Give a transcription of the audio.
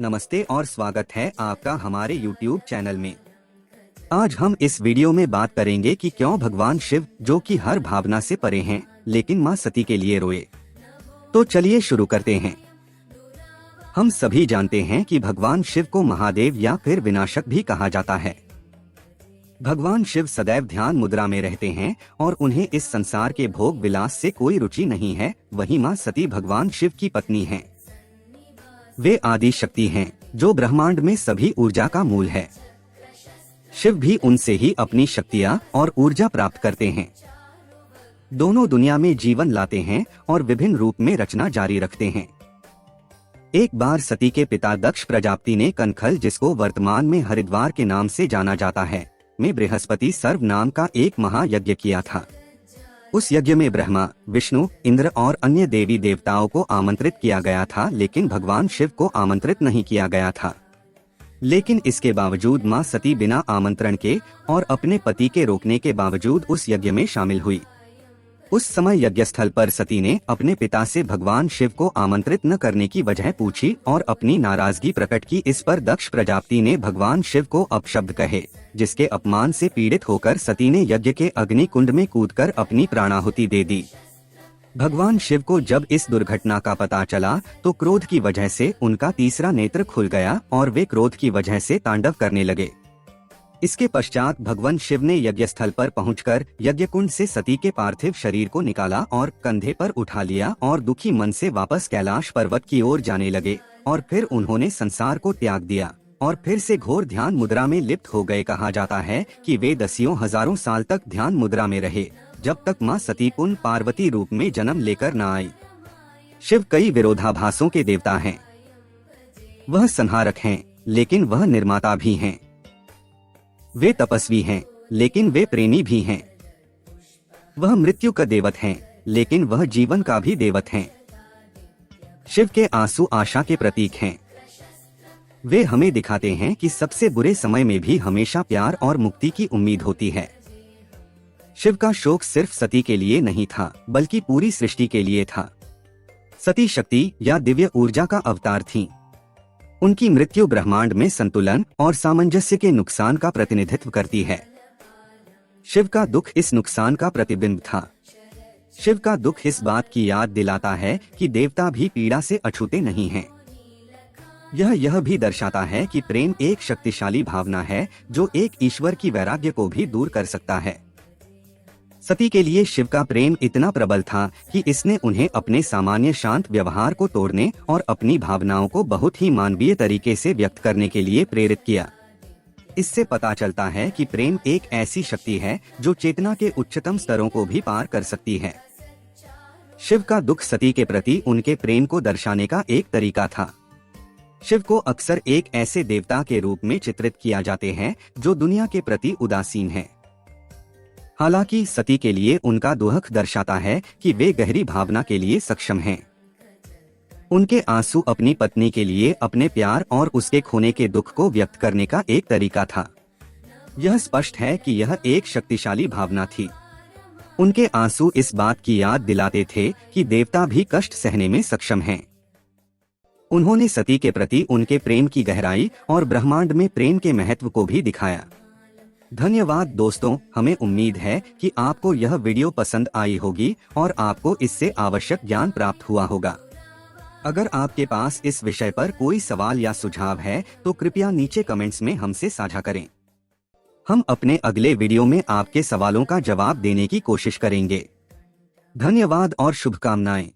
नमस्ते और स्वागत है आपका हमारे YouTube चैनल में। आज हम इस वीडियो में बात करेंगे कि क्यों भगवान शिव, जो कि हर भावना से परे हैं, लेकिन मां सती के लिए रोए। तो चलिए शुरू करते हैं। हम सभी जानते हैं कि भगवान शिव को महादेव या फिर विनाशक भी कहा जाता है। भगवान शिव सदैव ध्यान मुद्रा में रहते हैं और उन्हें इस संसार के भोग विलास से कोई रुचि नहीं है। वहीं मां सती भगवान शिव की पत्नी हैं। वे आदि शक्ति हैं, जो ब्रह्मांड में सभी ऊर्जा का मूल है। शिव भी उनसे ही अपनी शक्तियां और ऊर्जा प्राप्त करते हैं। दोनों दुनिया में जीवन लाते हैं और विभिन्न रूप में रचना जारी रखते हैं। एक बार सती के पिता दक्ष प्रजापति ने कनखल, जिसको वर्तमान में हरिद्वार के नाम से जाना जाता है, में बृहस्पति सर्व नाम का एक महायज्ञ किया था। उस यज्ञ में ब्रह्मा, विष्णु, इंद्र और अन्य देवी देवताओं को आमंत्रित किया गया था, लेकिन भगवान शिव को आमंत्रित नहीं किया गया था। लेकिन इसके बावजूद मां सती बिना आमंत्रण के और अपने पति के रोकने के बावजूद उस यज्ञ में शामिल हुई। उस समय यज्ञस्थल पर सती ने अपने पिता से भगवान शिव को आमंत्रित न करने की वजह पूछी और अपनी नाराजगी प्रकट की। इस पर दक्ष प्रजापति ने भगवान शिव को अपशब्द कहे, जिसके अपमान से पीड़ित होकर सती ने यज्ञ के अग्नि कुंड में कूदकर अपनी प्राणाहुति दे दी। भगवान शिव को जब इस दुर्घटना का पता चला तो क्रोध की वजह से उनका तीसरा नेत्र खुल गया और वे क्रोध की वजह से तांडव करने लगे। इसके पश्चात भगवान शिव ने यज्ञस्थल पर पहुंचकर यज्ञ कुंड से सती के पार्थिव शरीर को निकाला और कंधे पर उठा लिया और दुखी मन से वापस कैलाश पर्वत की ओर जाने लगे। और फिर उन्होंने संसार को त्याग दिया और फिर से घोर ध्यान मुद्रा में लिप्त हो गए। कहा जाता है कि वे दसियों हजारों साल तक ध्यान मुद्रा में रहे, जब तक मां सती पुनः पार्वती रूप में जन्म लेकर न आई। शिव कई विरोधाभासों के देवता हैं। वह संहारक हैं, लेकिन वह निर्माता भी हैं। वे तपस्वी हैं, लेकिन वे प्रेमी भी हैं। वह मृत्यु का देवत हैं, लेकिन वह जीवन का भी देवत हैं। शिव के आंसू आशा के प्रतीक हैं। वे हमें दिखाते हैं कि सबसे बुरे समय में भी हमेशा प्यार और मुक्ति की उम्मीद होती है। शिव का शोक सिर्फ सती के लिए नहीं था, बल्कि पूरी सृष्टि के लिए था। सती शक्ति या दिव्य ऊर्जा का अवतार थी। उनकी मृत्यु ब्रह्मांड में संतुलन और सामंजस्य के नुकसान का प्रतिनिधित्व करती है। शिव का दुख इस नुकसान का प्रतिबिंब था। शिव का दुख इस बात की याद दिलाता है कि देवता भी पीड़ा से अछूते नहीं हैं। यह भी दर्शाता है कि प्रेम एक शक्तिशाली भावना है, जो एक ईश्वर की वैराग्य को भी दूर कर सकता है। सती के लिए शिव का प्रेम इतना प्रबल था कि इसने उन्हें अपने सामान्य शांत व्यवहार को तोड़ने और अपनी भावनाओं को बहुत ही मानवीय तरीके से व्यक्त करने के लिए प्रेरित किया। इससे पता चलता है कि प्रेम एक ऐसी शक्ति है जो चेतना के उच्चतम स्तरों को भी पार कर सकती है। शिव का दुख सती के प्रति उनके प्रेम को दर्शाने का एक तरीका था। शिव को अक्सर एक ऐसे देवता के रूप में चित्रित किया जाते हैं जो दुनिया के प्रति उदासीन है। हालांकि सती के लिए उनका दुख दर्शाता है कि वे गहरी भावना के लिए सक्षम हैं। उनके आंसू अपनी पत्नी के लिए अपने प्यार और उसके खोने के दुख को व्यक्त करने का एक तरीका था। यह स्पष्ट है कि यह एक शक्तिशाली भावना थी। उनके आंसू इस बात की याद दिलाते थे कि देवता भी कष्ट सहने में सक्षम हैं। उन्होंने सती के प्रति उनके प्रेम की गहराई और ब्रह्मांड में प्रेम के महत्व को भी दिखाया। धन्यवाद दोस्तों, हमें उम्मीद है कि आपको यह वीडियो पसंद आई होगी और आपको इससे आवश्यक ज्ञान प्राप्त हुआ होगा। अगर आपके पास इस विषय पर कोई सवाल या सुझाव है तो कृपया नीचे कमेंट्स में हमसे साझा करें। हम अपने अगले वीडियो में आपके सवालों का जवाब देने की कोशिश करेंगे। धन्यवाद और शुभकामनाएं।